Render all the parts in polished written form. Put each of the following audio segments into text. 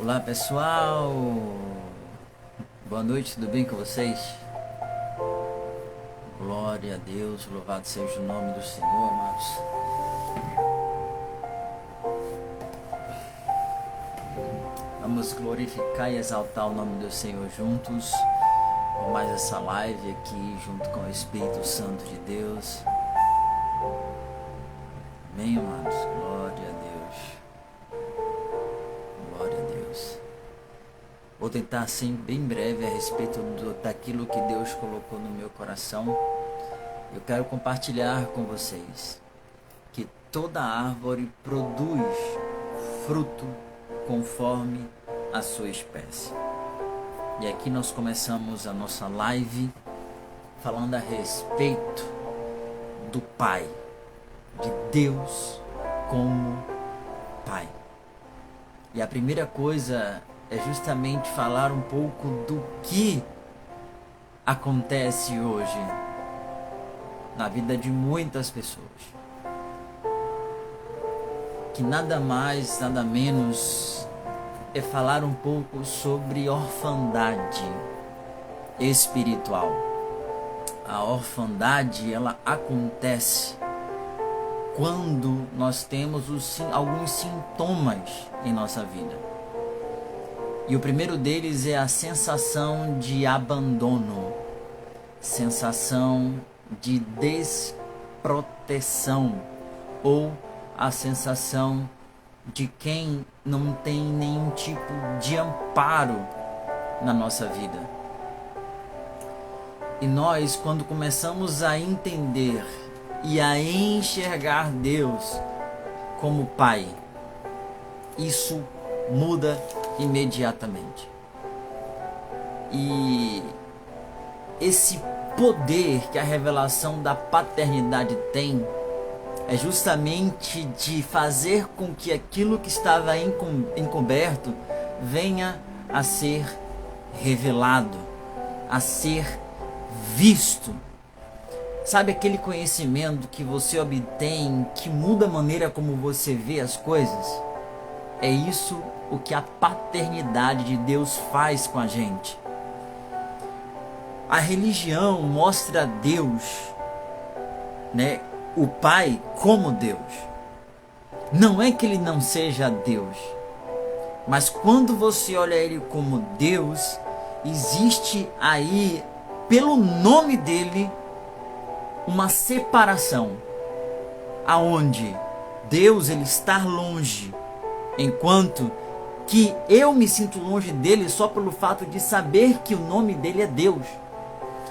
Olá pessoal, boa noite, tudo bem com vocês? Glória a Deus, louvado seja o nome do Senhor, amados. Vamos glorificar e exaltar o nome do Senhor juntos, com mais essa live aqui, junto com o Espírito Santo de Deus. Amém, amados, glória a Deus. Glória a Deus. Vou tentar assim bem breve a respeito daquilo que Deus colocou no meu coração. Eu quero compartilhar com vocês que toda árvore produz fruto conforme a sua espécie. E aqui nós começamos a nossa live falando a respeito do Pai, de Deus como Pai. E a primeira coisa é justamente falar um pouco do que acontece hoje na vida de muitas pessoas. Que nada mais, nada menos é falar um pouco sobre orfandade espiritual. A orfandade, ela acontece quando nós temos alguns sintomas em nossa vida. E o primeiro deles é a sensação de abandono, sensação de desproteção, ou a sensação de quem não tem nenhum tipo de amparo na nossa vida. E nós, quando começamos a entender e a enxergar Deus como Pai, isso muda imediatamente. E esse poder que a revelação da paternidade tem é justamente de fazer com que aquilo que estava encoberto venha a ser revelado, a ser visto. Sabe aquele conhecimento que você obtém que muda a maneira como você vê as coisas? É isso o que a paternidade de Deus faz com a gente. A religião mostra Deus, o Pai, como Deus. Não é que ele não seja Deus, mas quando você olha ele como Deus, existe aí, pelo nome dele, uma separação, aonde Deus ele está longe, enquanto que eu me sinto longe dele só pelo fato de saber que o nome dele é Deus.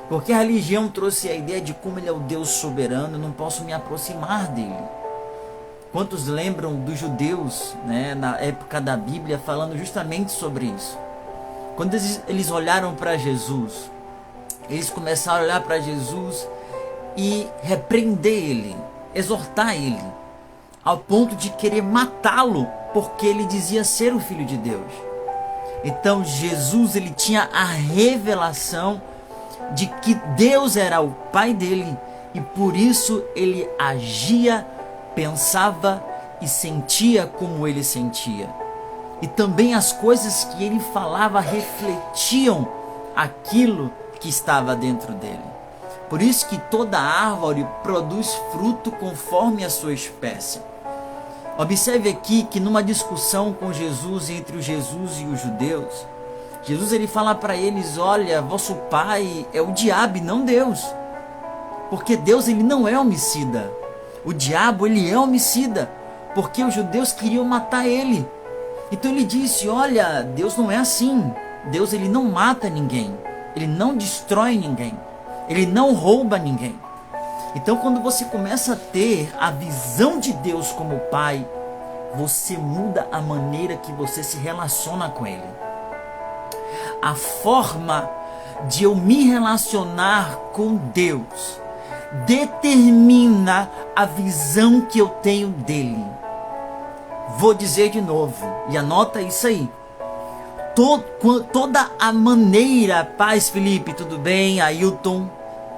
Porque a religião trouxe a ideia de como ele é o Deus soberano, eu não posso me aproximar dele. Quantos lembram dos judeus, na época da Bíblia, falando justamente sobre isso? Quando eles olharam para Jesus, eles começaram a olhar para Jesus e repreender ele, exortar ele, ao ponto de querer matá-lo, porque ele dizia ser o Filho de Deus. Então Jesus, ele tinha a revelação de que Deus era o Pai dele, e por isso ele agia, pensava e sentia como ele sentia. E também as coisas que ele falava refletiam aquilo que estava dentro dele. Por isso que toda árvore produz fruto conforme a sua espécie. Observe aqui que numa discussão com Jesus, entre o Jesus e os judeus, Jesus ele fala para eles: olha, vosso pai é o diabo e não Deus. Porque Deus ele não é homicida. O diabo ele é homicida, porque os judeus queriam matar ele. Então ele disse: olha, Deus não é assim. Deus ele não mata ninguém. Ele não destrói ninguém. Ele não rouba ninguém. Então quando você começa a ter a visão de Deus como Pai, você muda a maneira que você se relaciona com Ele. A forma de eu me relacionar com Deus determina a visão que eu tenho dele. Vou dizer de novo, e anota isso aí. Toda a maneira, paz Felipe, tudo bem? Ailton,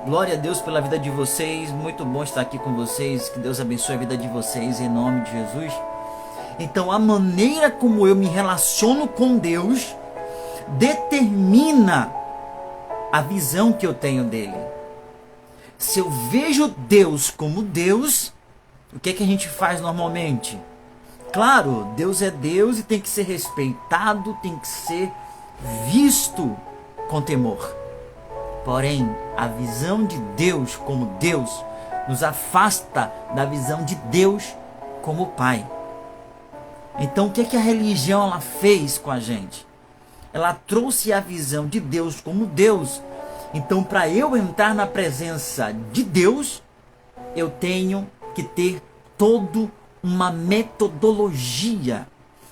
glória a Deus pela vida de vocês, muito bom estar aqui com vocês, que Deus abençoe a vida de vocês em nome de Jesus. Então a maneira como eu me relaciono com Deus determina a visão que eu tenho dele. Se eu vejo Deus como Deus, o que é que a gente faz normalmente? Claro, Deus é Deus e tem que ser respeitado, tem que ser visto com temor. Porém, a visão de Deus como Deus nos afasta da visão de Deus como Pai. Então, o que é que a religião ela fez com a gente? Ela trouxe a visão de Deus como Deus. Então, para eu entrar na presença de Deus, eu tenho que ter toda uma metodologia.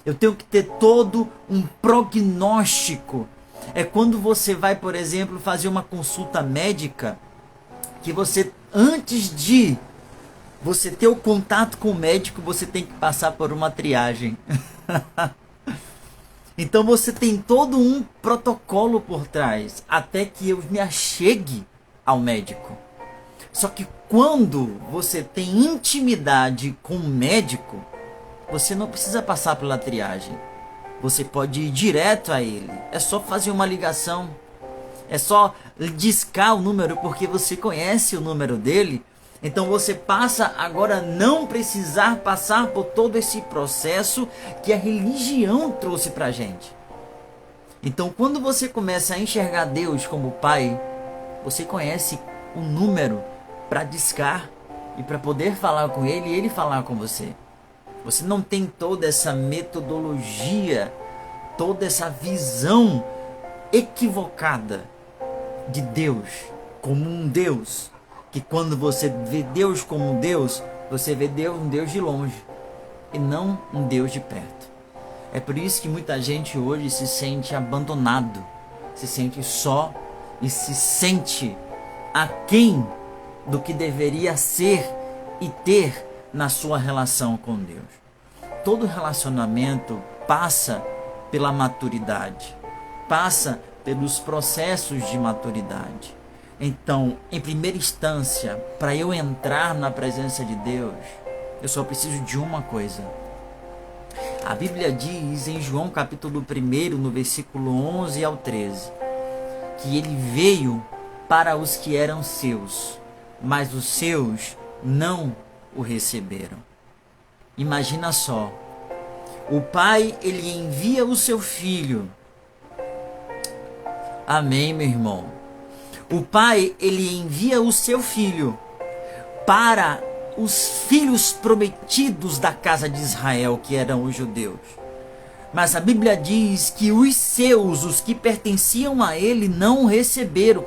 Eu tenho que ter todo um prognóstico. É quando você vai, por exemplo, fazer uma consulta médica, que você, antes de você ter o contato com o médico, você tem que passar por uma triagem. Então você tem todo um protocolo por trás, até que eu me achegue ao médico. Só que quando você tem intimidade com o médico, você não precisa passar pela triagem. Você pode ir direto a ele. É só fazer uma ligação. É só discar o número, porque você conhece o número dele. Então você passa agora a não precisar passar por todo esse processo que a religião trouxe pra gente. Então quando você começa a enxergar Deus como Pai, você conhece o número para discar e para poder falar com ele e ele falar com você. Você não tem toda essa metodologia, toda essa visão equivocada de Deus como um Deus. Que quando você vê Deus como um Deus, você vê Deus um Deus de longe e não um Deus de perto. É por isso que muita gente hoje se sente abandonado, se sente só e se sente aquém do que deveria ser e ter na sua relação com Deus. Todo relacionamento passa pela maturidade, passa pelos processos de maturidade. Então, em primeira instância, para eu entrar na presença de Deus, eu só preciso de uma coisa. A Bíblia diz em João capítulo 1, no versículo 11 ao 13, que ele veio para os que eram seus, mas os seus não o receberam. Imagina só, o Pai, ele envia o seu Filho. Amém, meu irmão? O Pai, ele envia o seu Filho para os filhos prometidos da casa de Israel, que eram os judeus. Mas a Bíblia diz que os seus, os que pertenciam a ele, não o receberam.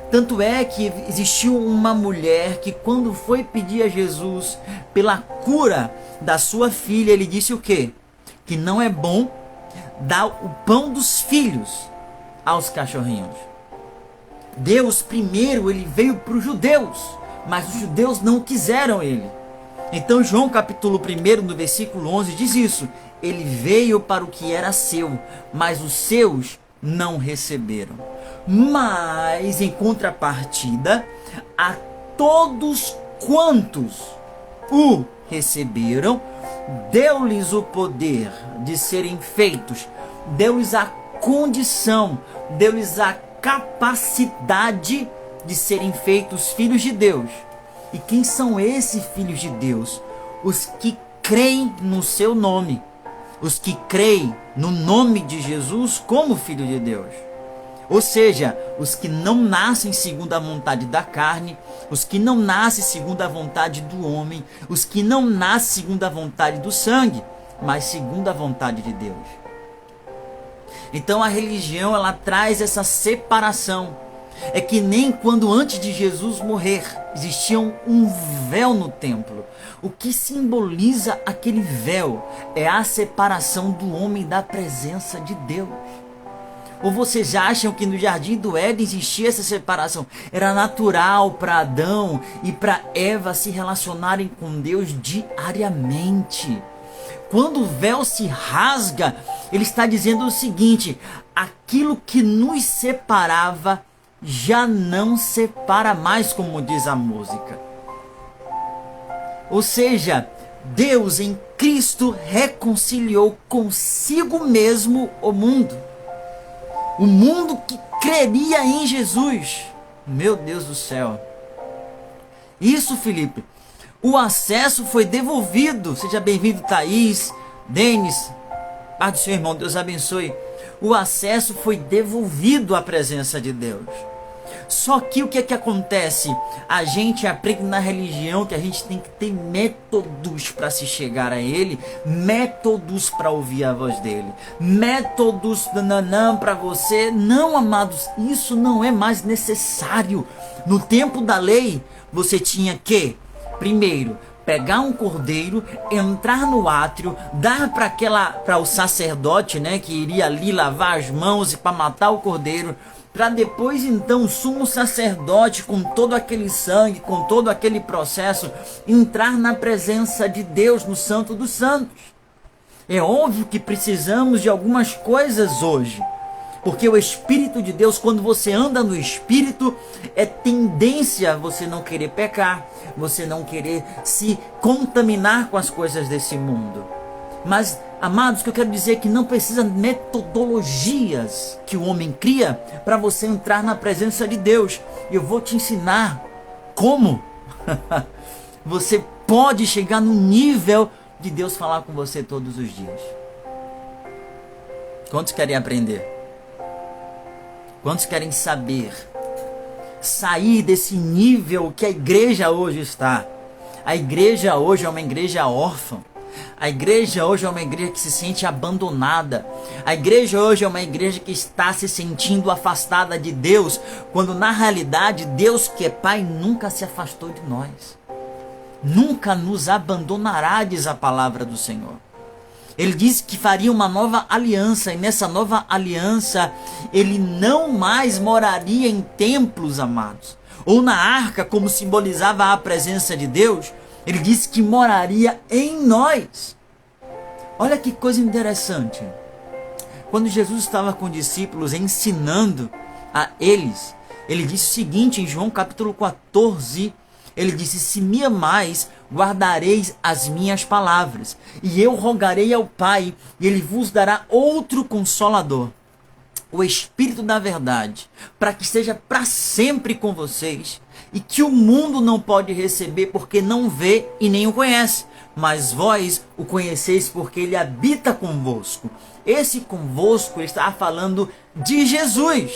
Tanto é que existiu uma mulher que, quando foi pedir a Jesus pela cura da sua filha, ele disse o quê? Que não é bom dar o pão dos filhos aos cachorrinhos. Deus primeiro ele veio para os judeus, mas os judeus não quiseram ele. Então João capítulo 1, no versículo 11 diz isso: ele veio para o que era seu, mas os seus não receberam. Mas em contrapartida, a todos quantos o receberam, deu-lhes o poder de serem feitos, deu-lhes a condição, deu-lhes a capacidade de serem feitos filhos de Deus. E quem são esses filhos de Deus? Os que creem no seu nome, os que creem no nome de Jesus como filho de Deus. Ou seja, os que não nascem segundo a vontade da carne, os que não nascem segundo a vontade do homem, os que não nascem segundo a vontade do sangue, mas segundo a vontade de Deus. Então a religião ela traz essa separação. É que nem quando antes de Jesus morrer existia um véu no templo. O que simboliza aquele véu é a separação do homem da presença de Deus. Ou vocês acham que no Jardim do Éden existia essa separação? Era natural para Adão e para Eva se relacionarem com Deus diariamente. Quando o véu se rasga, ele está dizendo o seguinte: aquilo que nos separava já não separa mais, como diz a música. Ou seja, Deus em Cristo reconciliou consigo mesmo o mundo. O mundo que creria em Jesus. Meu Deus do céu. Isso, Felipe. O acesso foi devolvido. Seja bem-vindo, Thaís, Denis. Paz do seu irmão, Deus abençoe. O acesso foi devolvido à presença de Deus. Só que o que é que acontece? A gente aprende na religião que a gente tem que ter métodos para se chegar a Ele, métodos para ouvir a voz dele, métodos para você. Não, amados, isso não é mais necessário. No tempo da lei, você tinha que, primeiro, pegar um cordeiro, entrar no átrio, dar para o sacerdote, né, que iria ali lavar as mãos e para matar o cordeiro, para depois então o sumo sacerdote, com todo aquele sangue, com todo aquele processo, entrar na presença de Deus, no Santo dos Santos. É óbvio que precisamos de algumas coisas hoje, porque o Espírito de Deus, quando você anda no Espírito, é tendência a você não querer pecar, você não querer se contaminar com as coisas desse mundo. Mas, amados, o que eu quero dizer é que não precisa metodologias que o homem cria para você entrar na presença de Deus. Eu vou te ensinar como você pode chegar no nível de Deus falar com você todos os dias. Quantos querem aprender? Quantos querem saber? Sair desse nível que a igreja hoje está. A igreja hoje é uma igreja órfã. A igreja hoje é uma igreja que se sente abandonada. A igreja hoje é uma igreja que está se sentindo afastada de Deus, quando na realidade Deus, que é Pai, nunca se afastou de nós. Nunca nos abandonará, diz a palavra do Senhor. Ele disse que faria uma nova aliança, e nessa nova aliança ele não mais moraria em templos, amados, ou na arca, como simbolizava a presença de Deus. Ele disse que moraria em nós. Olha que coisa interessante. Quando Jesus estava com os discípulos ensinando a eles, ele disse o seguinte em João capítulo 14, ele disse: se me amais, guardareis as minhas palavras, e eu rogarei ao Pai, e ele vos dará outro Consolador, o Espírito da verdade, para que esteja para sempre com vocês, e que o mundo não pode receber, porque não vê e nem o conhece, mas vós o conheceis, porque ele habita convosco. Esse convosco, ele estava falando de Jesus,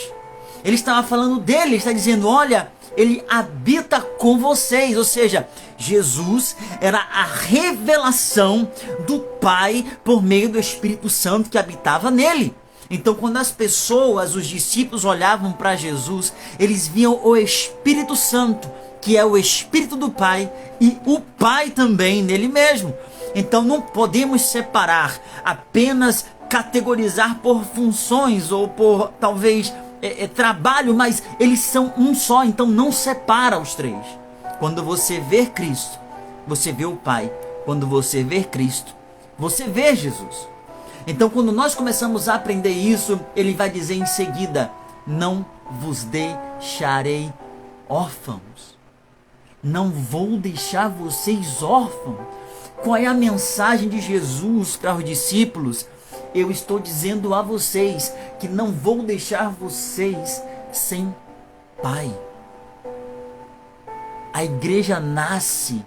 ele estava falando dele, ele está dizendo: olha, ele habita com vocês. Ou seja, Jesus era a revelação do Pai por meio do Espírito Santo que habitava nele. Então, quando as pessoas, os discípulos olhavam para Jesus, eles viam o Espírito Santo, que é o Espírito do Pai, e o Pai também nele mesmo. Então não podemos separar, apenas categorizar por funções ou por talvez trabalho, mas eles são um só, então não separa os três. Quando você vê Cristo, você vê o Pai. Quando você vê Cristo, você vê Jesus. Então, quando nós começamos a aprender isso, ele vai dizer em seguida: não vos deixarei órfãos. Não vou deixar vocês órfãos. Qual é a mensagem de Jesus para os discípulos? Eu estou dizendo a vocês que não vou deixar vocês sem Pai. A igreja nasce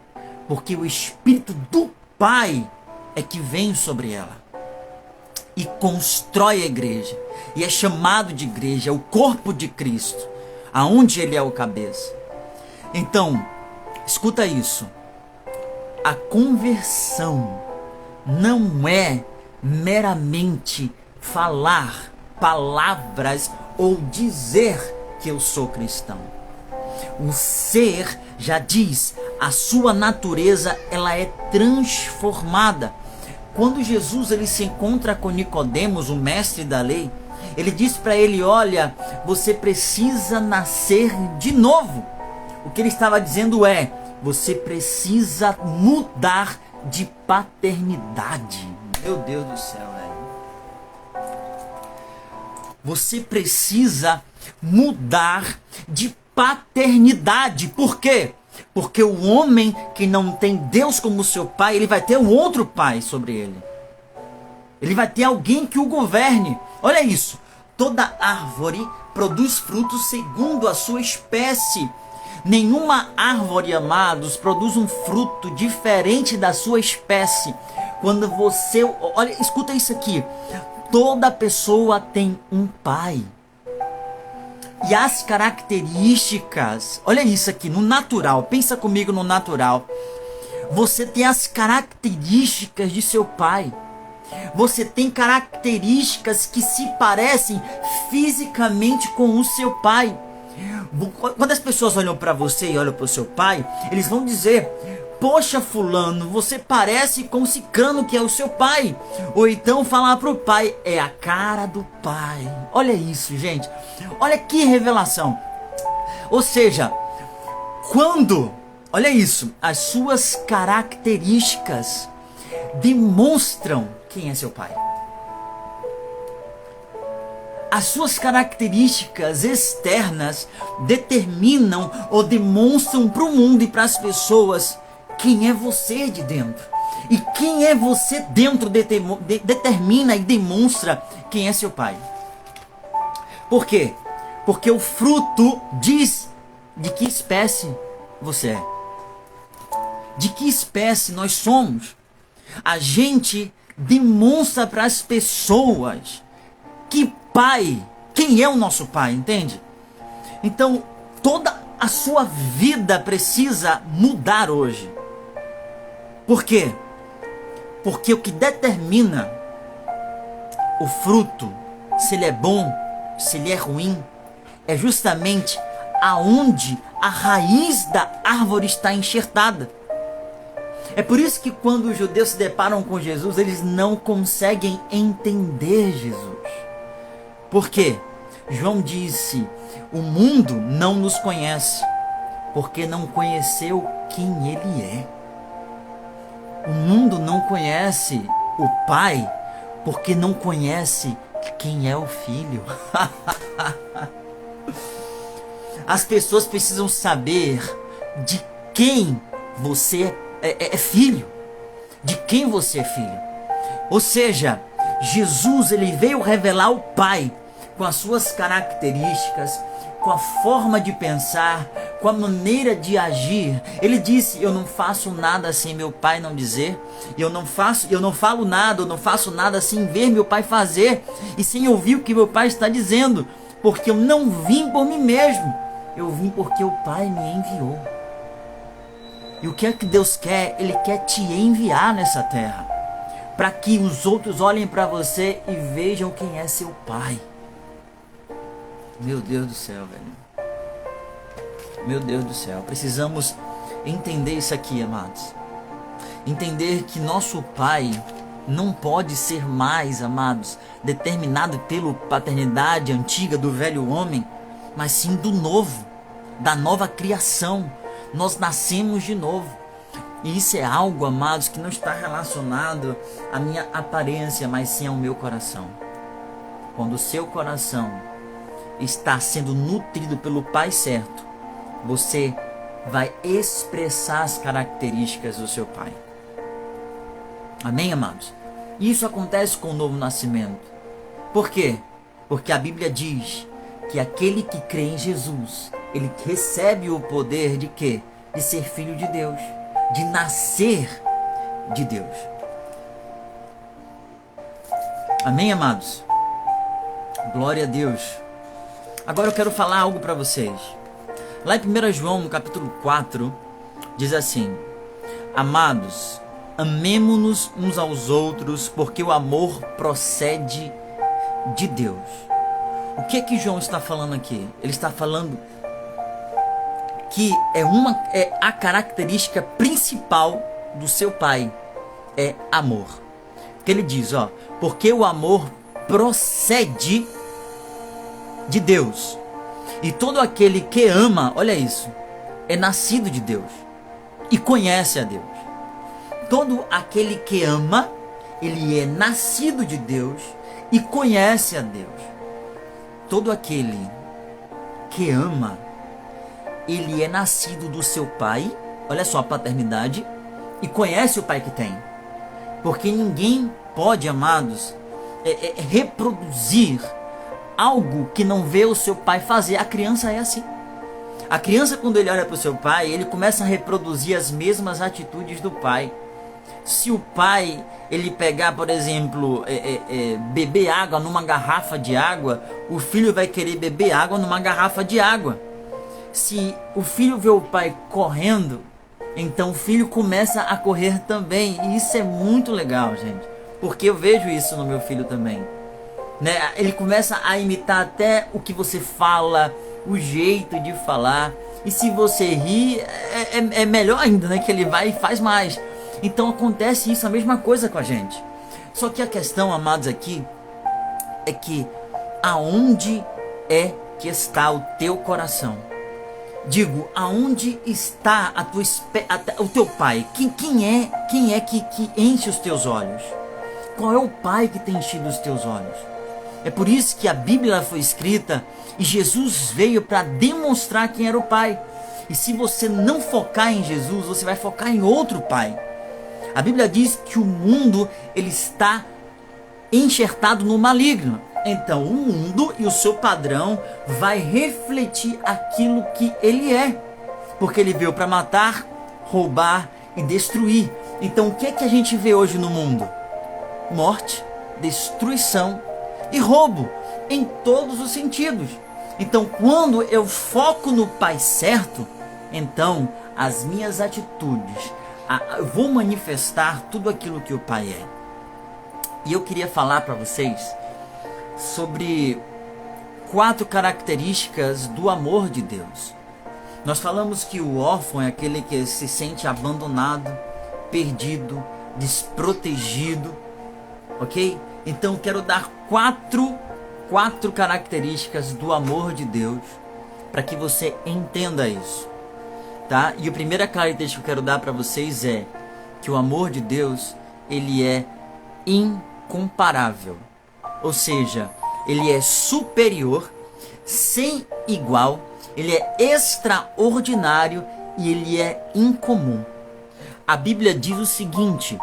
porque o Espírito do Pai é que vem sobre ela e constrói a igreja, e é chamado de igreja, é o corpo de Cristo, aonde ele é o cabeça. Então, escuta isso: a conversão não é meramente falar palavras ou dizer que eu sou cristão. O ser já diz, a sua natureza ela é transformada. Quando Jesus ele se encontra com Nicodemos, o mestre da lei, ele diz para ele: olha, você precisa nascer de novo. O que ele estava dizendo é: você precisa mudar de paternidade. Meu Deus do céu, velho. Você precisa mudar de paternidade. Por quê? Porque o homem que não tem Deus como seu pai, ele vai ter um outro pai sobre ele. Ele vai ter alguém que o governe. Olha isso. Toda árvore produz frutos segundo a sua espécie. Nenhuma árvore, amados, produz um fruto diferente da sua espécie. Quando você... Olha, escuta isso aqui. Toda pessoa tem um pai. E as características... Olha isso aqui, no natural. Pensa comigo no natural. Você tem as características de seu pai. Você tem características que se parecem fisicamente com o seu pai. Quando as pessoas olham para você e olham para o seu pai, eles vão dizer: poxa, fulano, você parece com o cicrano que é o seu pai. Ou então falar para o pai: é a cara do pai. Olha isso, gente. Olha que revelação. Ou seja, quando, olha isso, as suas características demonstram quem é seu pai. As suas características externas determinam ou demonstram para o mundo e para as pessoas quem é você de dentro. E quem é você dentro determina e demonstra quem é seu pai. Por quê? Porque o fruto diz de que espécie você é. De que espécie nós somos. A gente demonstra para as pessoas que pai, quem é o nosso pai, entende? Então, toda a sua vida precisa mudar hoje. Por quê? Porque o que determina o fruto, se ele é bom, se ele é ruim, é justamente aonde a raiz da árvore está enxertada. É por isso que quando os judeus se deparam com Jesus, eles não conseguem entender Jesus. Por quê? João disse: o mundo não nos conhece, porque não conheceu quem ele é. O mundo não conhece o Pai, porque não conhece quem é o Filho. As pessoas precisam saber de quem você é filho, de quem você é filho. Ou seja, Jesus, ele veio revelar o Pai com as suas características, com a forma de pensar, com a maneira de agir. Ele disse: eu não faço nada sem meu Pai não dizer. Eu não falo nada, eu não faço nada sem ver meu Pai fazer e sem ouvir o que meu Pai está dizendo, porque eu não vim por mim mesmo, eu vim porque o Pai me enviou. E o que é que Deus quer? Ele quer te enviar nessa terra, para que os outros olhem para você e vejam quem é seu Pai. Meu Deus do céu, velho. Meu Deus do céu. Precisamos entender isso aqui, amados. Entender que nosso Pai não pode ser mais, amados, determinado pela paternidade antiga do velho homem, mas sim do novo, da nova criação. Nós nascemos de novo. E isso é algo, amados, que não está relacionado à minha aparência, mas sim ao meu coração. Quando o seu coração está sendo nutrido pelo Pai certo, você vai expressar as características do seu Pai. Amém, amados? Isso acontece com o novo nascimento. Por quê? Porque a Bíblia diz que aquele que crê em Jesus, ele recebe o poder de quê? De ser filho de Deus, de nascer de Deus. Amém, amados? Glória a Deus. Agora eu quero falar algo para vocês. Lá em 1 João, no capítulo 4, diz assim: amados, amemo-nos uns aos outros, porque o amor procede de Deus. O que é que João está falando aqui? Ele está falando que é a característica principal do seu Pai, é amor. Que ele diz, ó, porque o amor procede de Deus. E todo aquele que ama, olha isso, é nascido de Deus e conhece a Deus. Todo aquele que ama, ele é nascido de Deus e conhece a Deus. Todo aquele que ama ele é nascido do seu pai, olha só a paternidade, e conhece o pai que tem. Porque ninguém pode, amados, reproduzir algo que não vê o seu pai fazer. A criança é assim. A criança, quando ele olha para o seu pai, ele começa a reproduzir as mesmas atitudes do pai. Se o pai, ele pegar, por exemplo, beber água numa garrafa de água, o filho vai querer beber água numa garrafa de água. Se o filho vê o pai correndo, então o filho começa a correr também. E isso é muito legal, gente, porque eu vejo isso no meu filho também, né? Ele começa a imitar até o que você fala, o jeito de falar. E se você ri, é melhor ainda, né? Que ele vai e faz mais. Então acontece isso, a mesma coisa com a gente. Só que a questão, amados, aqui é que aonde é que está o teu coração? Digo, aonde está o teu pai? Quem é que enche os teus olhos? Qual é o pai que tem enchido os teus olhos? É por isso que a Bíblia foi escrita e Jesus veio para demonstrar quem era o pai. E se você não focar em Jesus, você vai focar em outro pai. A Bíblia diz que o mundo, ele está enxertado no maligno. Então o mundo e o seu padrão vai refletir aquilo que ele é. Porque ele veio para matar, roubar e destruir. Então o que é que a gente vê hoje no mundo? Morte, destruição e roubo, em todos os sentidos. Então quando eu foco no pai certo, então as minhas atitudes, eu vou manifestar tudo aquilo que o pai é. E eu queria falar para vocês sobre 4 características do amor de Deus. Nós falamos que o órfão é aquele que se sente abandonado, perdido, desprotegido, ok? Então eu quero dar quatro características do amor de Deus para que você entenda isso, tá? E a primeira característica que eu quero dar para vocês é que o amor de Deus, ele é incomparável. Ou seja, ele é superior, sem igual, ele é extraordinário e ele é incomum. A Bíblia diz o seguinte,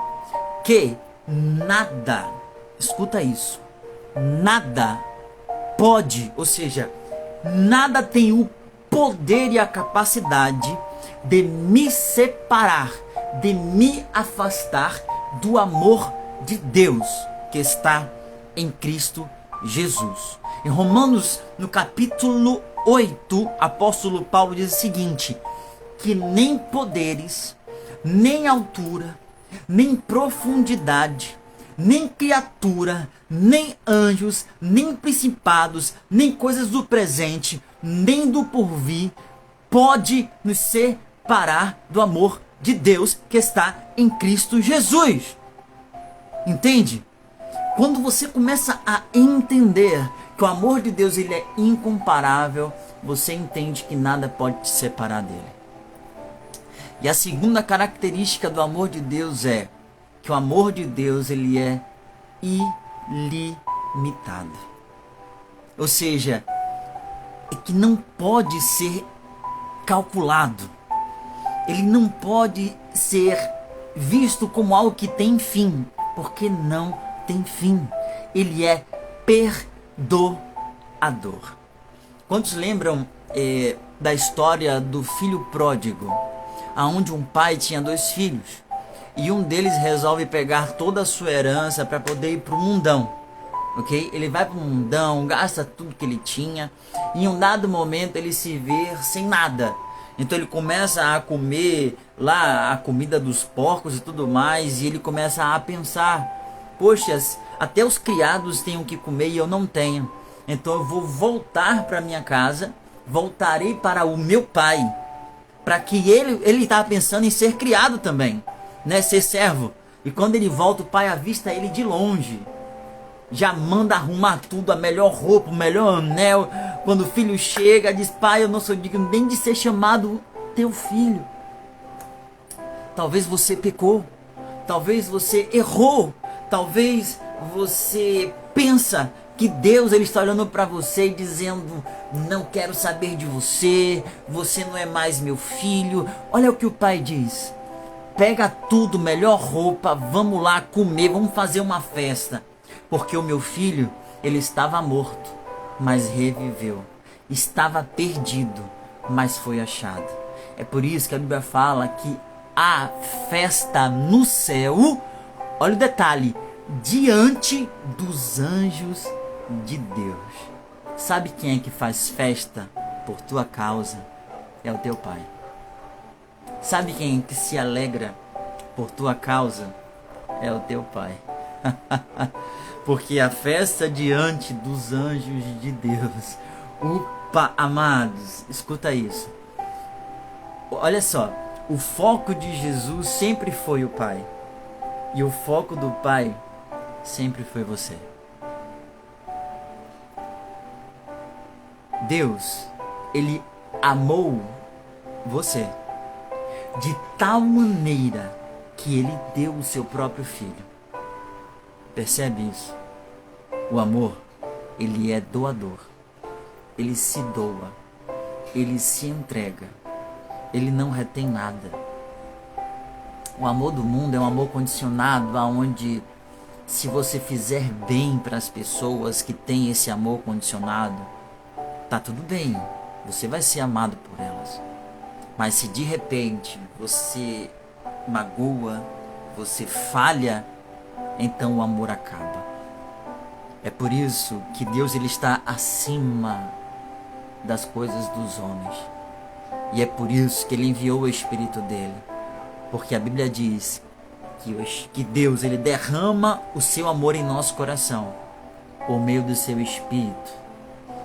que nada, escuta isso, nada pode, ou seja, nada tem o poder e a capacidade de me separar, de me afastar do amor de Deus que está em Cristo Jesus. Em Romanos, no capítulo 8, apóstolo Paulo diz o seguinte, que nem poderes, nem altura, nem profundidade, nem criatura, nem anjos, nem principados, nem coisas do presente, nem do porvir, pode nos separar do amor de Deus que está em Cristo Jesus. Entende? Quando você começa a entender que o amor de Deus, ele é incomparável, você entende que nada pode te separar dele. E a segunda característica do amor de Deus é que o amor de Deus, ele é ilimitado. Ou seja, é que não pode ser calculado. Ele não pode ser visto como algo que tem fim, porque não tem fim. Ele é perdoador. Quantos lembram da história do filho pródigo, aonde um pai tinha 2 filhos e um deles resolve pegar toda a sua herança para poder ir para o mundão, ok? Ele vai para o mundão, gasta tudo que ele tinha e em um dado momento ele se vê sem nada. Então ele começa a comer lá a comida dos porcos e tudo mais, e ele começa a pensar, poxa, até os criados têm o que comer e eu não tenho. Então eu vou voltar para minha casa, voltarei para o meu pai, para que ele estava pensando em ser criado também, né, ser servo. E quando ele volta, o pai avista ele de longe, já manda arrumar tudo, a melhor roupa, o melhor anel. Quando o filho chega, diz, pai, eu não sou digno nem de ser chamado teu filho. Talvez você pecou, talvez você errou, talvez você pensa Que Deus ele está olhando para você e dizendo: não quero saber de você, você não é mais meu filho. Olha o que o pai diz: pega tudo, melhor roupa, vamos lá comer, vamos fazer uma festa. Porque o meu filho, ele estava morto, mas reviveu. Estava perdido, mas foi achado. É por isso que a Bíblia fala que a festa no céu, olha o detalhe, diante dos anjos de Deus. Sabe quem é que faz festa por tua causa? É o teu pai. Sabe quem é que se alegra por tua causa? É o teu pai. Porque a festa diante dos anjos de Deus. Opa, amados, escuta isso. Olha só, o foco de Jesus sempre foi o Pai. E o foco do Pai sempre foi você. Deus, ele amou você de tal maneira que ele deu o seu próprio filho. Percebe isso? O amor, ele é doador. Ele se doa. Ele se entrega. Ele não retém nada. O amor do mundo é um amor condicionado, aonde se você fizer bem para as pessoas que têm esse amor condicionado, tá tudo bem, você vai ser amado por elas. Mas se de repente você magoa, você falha, então o amor acaba. É por isso que Deus ele está acima das coisas dos homens. E é por isso que ele enviou o Espírito dele. Porque a Bíblia diz que Deus ele derrama o seu amor em nosso coração por meio do seu Espírito.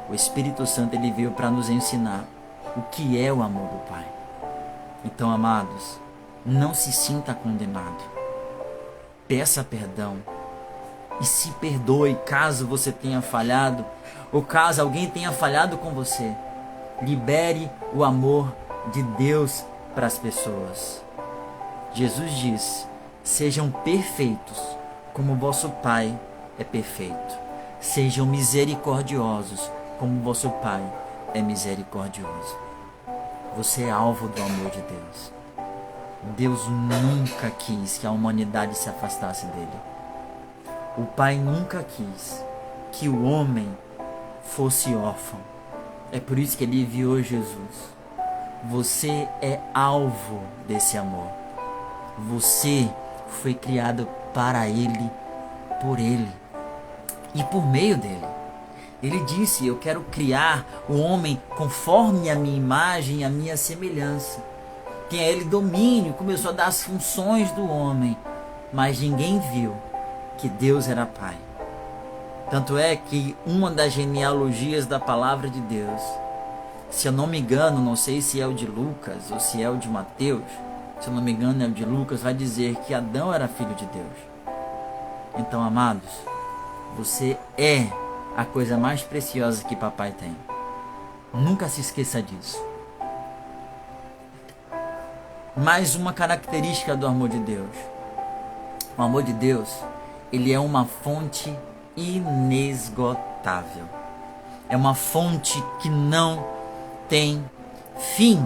O Espírito Santo ele veio para nos ensinar o que é o amor do Pai. Então, amados, não se sinta condenado. Peça perdão e se perdoe caso você tenha falhado ou caso alguém tenha falhado com você. Libere o amor de Deus para as pessoas. Jesus disse: sejam perfeitos como vosso Pai é perfeito. Sejam misericordiosos como vosso Pai é misericordioso. Você é alvo do amor de Deus. Deus nunca quis que a humanidade se afastasse dele. O Pai nunca quis que o homem fosse órfão. É por isso que ele enviou Jesus. Você é alvo desse amor. Você foi criado para ele, por ele e por meio dele. Ele disse: eu quero criar o homem conforme a minha imagem e a minha semelhança. Tem a ele domínio, começou a dar as funções do homem, mas ninguém viu que Deus era Pai. Tanto é que uma das genealogias da palavra de Deus, se eu não me engano, não sei se é o de Lucas ou se é o de Mateus, se eu não me engano é o de Lucas, vai dizer que Adão era filho de Deus. Então, amados, você é a coisa mais preciosa que papai tem. Nunca se esqueça disso. Mais uma característica do amor de Deus. O amor de Deus, ele é uma fonte inesgotável. É uma fonte que não tem fim.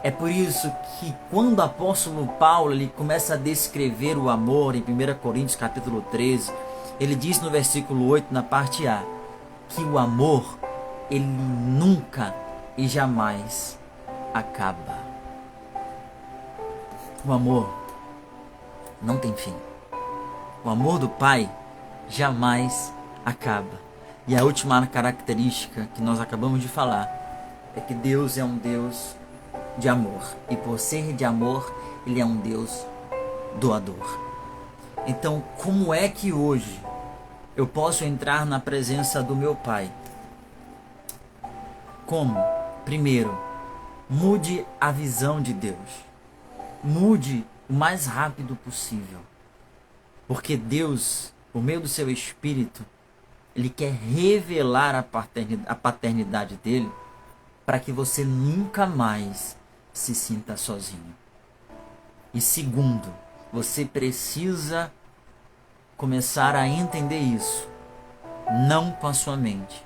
É por isso que quando o apóstolo Paulo ele começa a descrever o amor em 1 Coríntios capítulo 13, ele diz no versículo 8, na parte A, que o amor, ele nunca e jamais acaba. O amor não tem fim. O amor do Pai jamais acaba. E a última característica que nós acabamos de falar é que Deus é um Deus de amor. E por ser de amor, ele é um Deus doador. Então, como é que hoje eu posso entrar na presença do meu Pai? Como? Primeiro, mude a visão de Deus. Mude o mais rápido possível. Porque Deus, por meio do seu Espírito, ele quer revelar a paternidade dele para que você nunca mais se sinta sozinho. E segundo, você precisa começar a entender isso. não com a sua mente,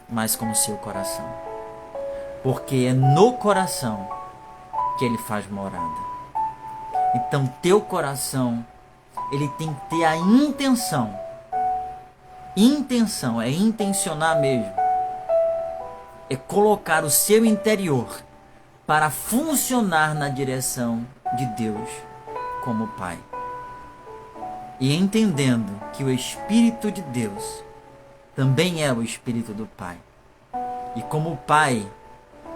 mas com o seu coração. Porque é no coração que ele faz morada. Então teu coração, ele tem que ter a intenção. Intenção, é intencionar mesmo. É colocar o seu interior para funcionar na direção de Deus como Pai. E entendendo que o Espírito de Deus também é o Espírito do Pai. E como Pai,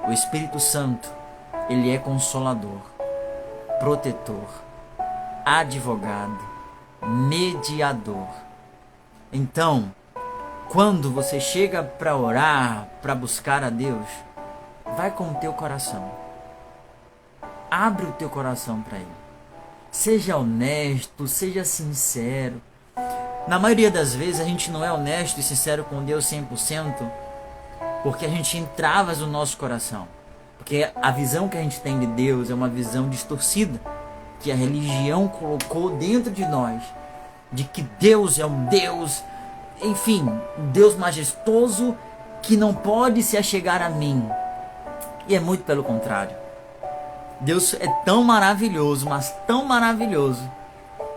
o Espírito Santo, ele é consolador, protetor, advogado, mediador. Então, quando você chega para orar, para buscar a Deus, vai com o teu coração. Abre o teu coração para Ele. Seja honesto, seja sincero. Na maioria das vezes a gente não é honesto e sincero com Deus 100%, porque a gente entrava no nosso coração. Porque a visão que a gente tem de Deus é uma visão distorcida, que a religião colocou dentro de nós, de que Deus é um Deus, enfim, um Deus majestoso que não pode se achegar a mim. E é muito pelo contrário. Deus é tão maravilhoso, mas tão maravilhoso,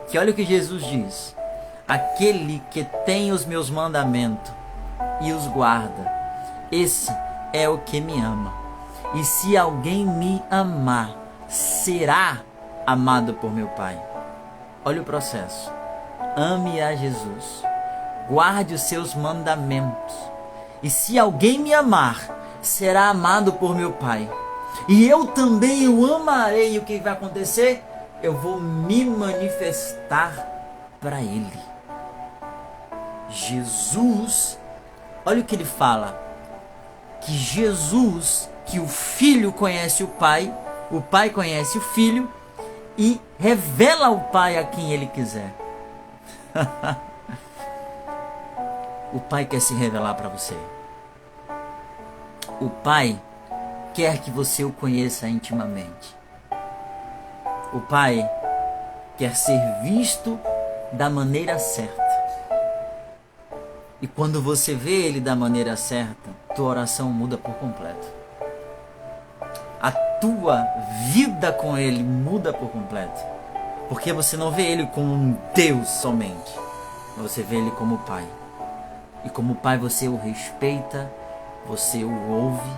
que olha o que Jesus diz: aquele que tem os meus mandamentos e os guarda, esse é o que me ama. E se alguém me amar, será amado por meu Pai. Olha o processo. Ame a Jesus, guarde os seus mandamentos, e se alguém me amar, será amado por meu Pai. E eu também o amarei. E o que vai acontecer? Eu vou me manifestar para Ele. Jesus, olha o que ele fala, que Jesus, que o Filho conhece o Pai conhece o Filho e revela o Pai a quem Ele quiser. O Pai quer se revelar para você. O Pai quer que você o conheça intimamente. O Pai quer ser visto da maneira certa. E quando você vê Ele da maneira certa, tua oração muda por completo. A tua vida com Ele muda por completo. Porque você não vê Ele como um Deus somente, você vê Ele como Pai. E como Pai você o respeita, você o ouve,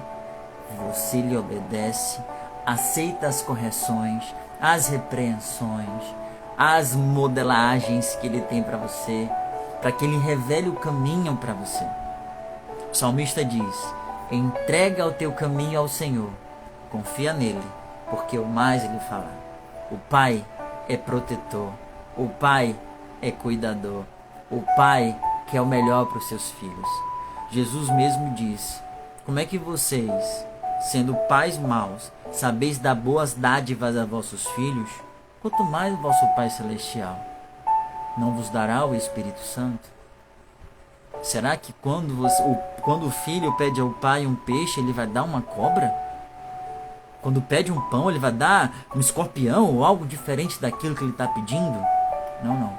você lhe obedece, aceita as correções, as repreensões, as modelagens que Ele tem para você, para que Ele revele o caminho para você. O salmista diz: entrega o teu caminho ao Senhor, confia nele, porque o mais Ele fará. O Pai é protetor, o Pai é cuidador, o Pai quer o melhor para os seus filhos. Jesus mesmo disse: como é que vocês, sendo pais maus, sabeis dar boas dádivas a vossos filhos? Quanto mais o vosso Pai Celestial não vos dará o Espírito Santo? Será que quando o filho pede ao pai um peixe, ele vai dar uma cobra? Quando pede um pão, ele vai dar um escorpião ou algo diferente daquilo que ele está pedindo? Não.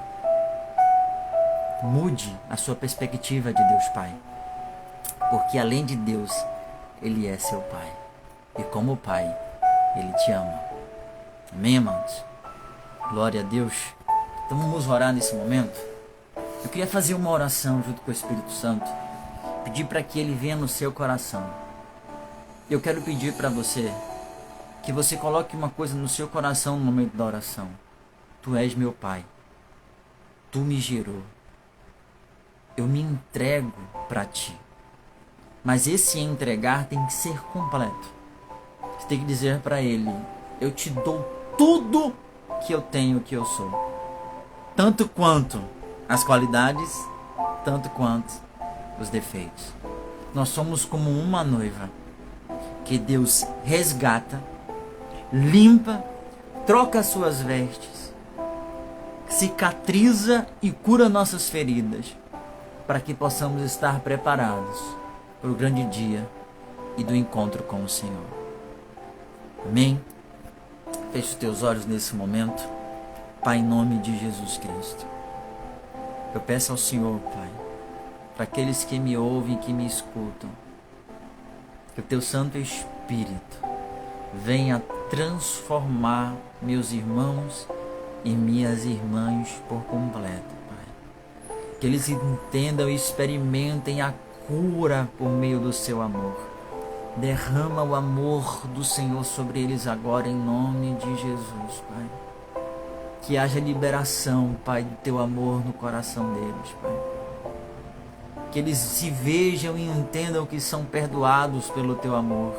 Mude a sua perspectiva de Deus Pai. Porque além de Deus, Ele é seu Pai. E como Pai, Ele te ama. Amém, amados? Glória a Deus. Então vamos orar nesse momento. Eu queria fazer uma oração junto com o Espírito Santo. Pedir para que Ele venha no seu coração. Eu quero pedir para você que você coloque uma coisa no seu coração no momento da oração. Tu és meu Pai. Tu me gerou. Eu me entrego para Ti. Mas esse entregar tem que ser completo. Você tem que dizer para Ele: eu te dou tudo que eu tenho, que eu sou. Tanto quanto as qualidades, tanto quanto os defeitos. Nós somos como uma noiva que Deus resgata, limpa, troca as suas vestes, cicatriza e cura nossas feridas, para que possamos estar preparados para o grande dia e do encontro com o Senhor. Amém? Feche os teus olhos nesse momento. Pai, em nome de Jesus Cristo, eu peço ao Senhor, Pai, para aqueles que me ouvem, que me escutam. Que o teu Santo Espírito venha transformar meus irmãos e minhas irmãs por completo, Pai. Que eles entendam e experimentem a cura por meio do seu amor. Derrama o amor do Senhor sobre eles agora, em nome de Jesus, Pai. Que haja liberação, Pai, do teu amor no coração deles, Pai. Que eles se vejam e entendam que são perdoados pelo teu amor.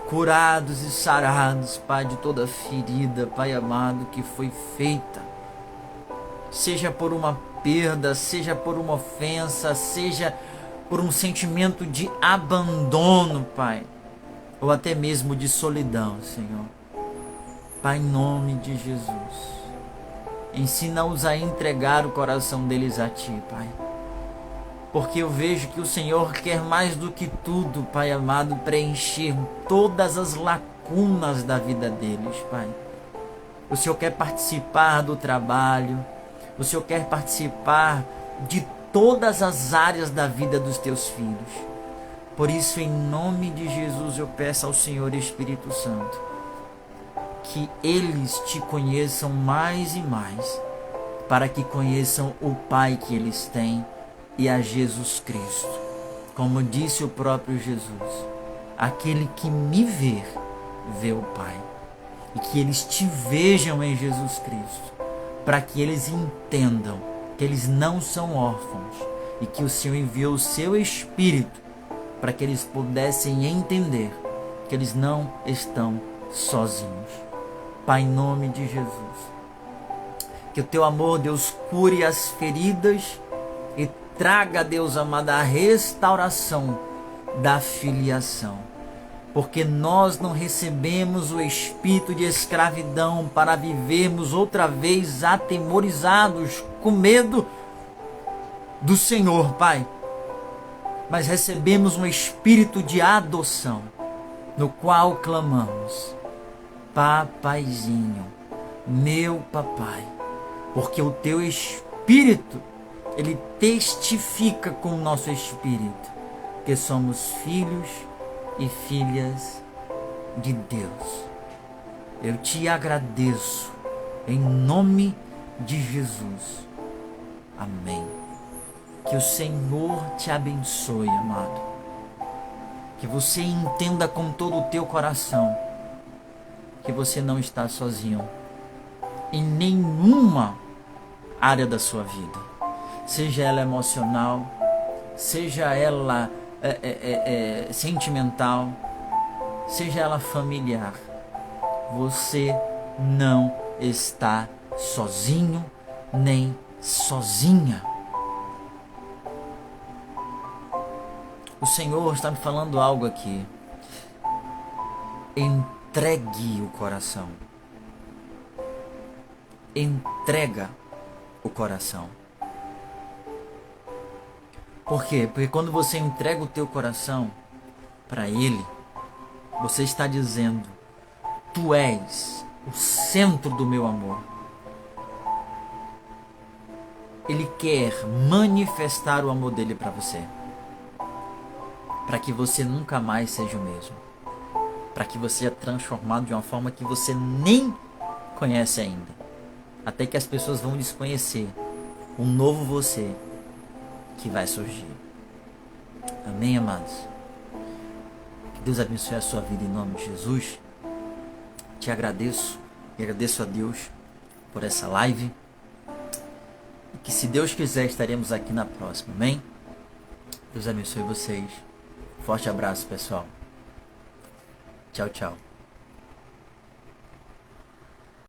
Curados e sarados, Pai, de toda ferida, Pai amado, que foi feita. Seja por uma perda, seja por uma ofensa, seja por um sentimento de abandono, Pai. Ou até mesmo de solidão, Senhor. Pai, em nome de Jesus. Ensina-os a entregar o coração deles a Ti, Pai. Porque eu vejo que o Senhor quer mais do que tudo, Pai amado, preencher todas as lacunas da vida deles, Pai. O Senhor quer participar do trabalho, o Senhor quer participar de todas as áreas da vida dos teus filhos. Por isso, em nome de Jesus, eu peço ao Senhor Espírito Santo que eles te conheçam mais e mais, para que conheçam o Pai que eles têm e a Jesus Cristo. Como disse o próprio Jesus, aquele que me vê, vê o Pai. E que eles te vejam em Jesus Cristo, para que eles entendam que eles não são órfãos e que o Senhor enviou o seu Espírito para que eles pudessem entender que eles não estão sozinhos. Pai, em nome de Jesus, que o teu amor, Deus, cure as feridas e traga, Deus amado, a restauração da filiação. Porque nós não recebemos o espírito de escravidão para vivermos outra vez atemorizados, com medo do Senhor, Pai. Mas recebemos um espírito de adoção, no qual clamamos: Papaizinho, meu papai. Porque o teu espírito, ele testifica com o nosso espírito que somos filhos e filhas de Deus. Eu te agradeço em nome de Jesus. Amém. Que o Senhor te abençoe, amado. Que você entenda com todo o teu coração que você não está sozinho em nenhuma área da sua vida. Seja ela emocional, seja ela sentimental, seja ela familiar. Você não está sozinho nem sozinha. O Senhor está me falando algo aqui. Entregue o coração. Entrega o coração. Por quê? Porque quando você entrega o teu coração para Ele, você está dizendo: Tu és o centro do meu amor. Ele quer manifestar o amor dele para você, para que você nunca mais seja o mesmo, para que você seja transformado de uma forma que você nem conhece ainda, até que as pessoas vão desconhecer um novo você que vai surgir. Amém, amados? Que Deus abençoe a sua vida em nome de Jesus. Te agradeço e agradeço a Deus por essa live. E que, se Deus quiser, estaremos aqui na próxima. Amém? Deus abençoe vocês. Forte abraço, pessoal. Tchau, tchau.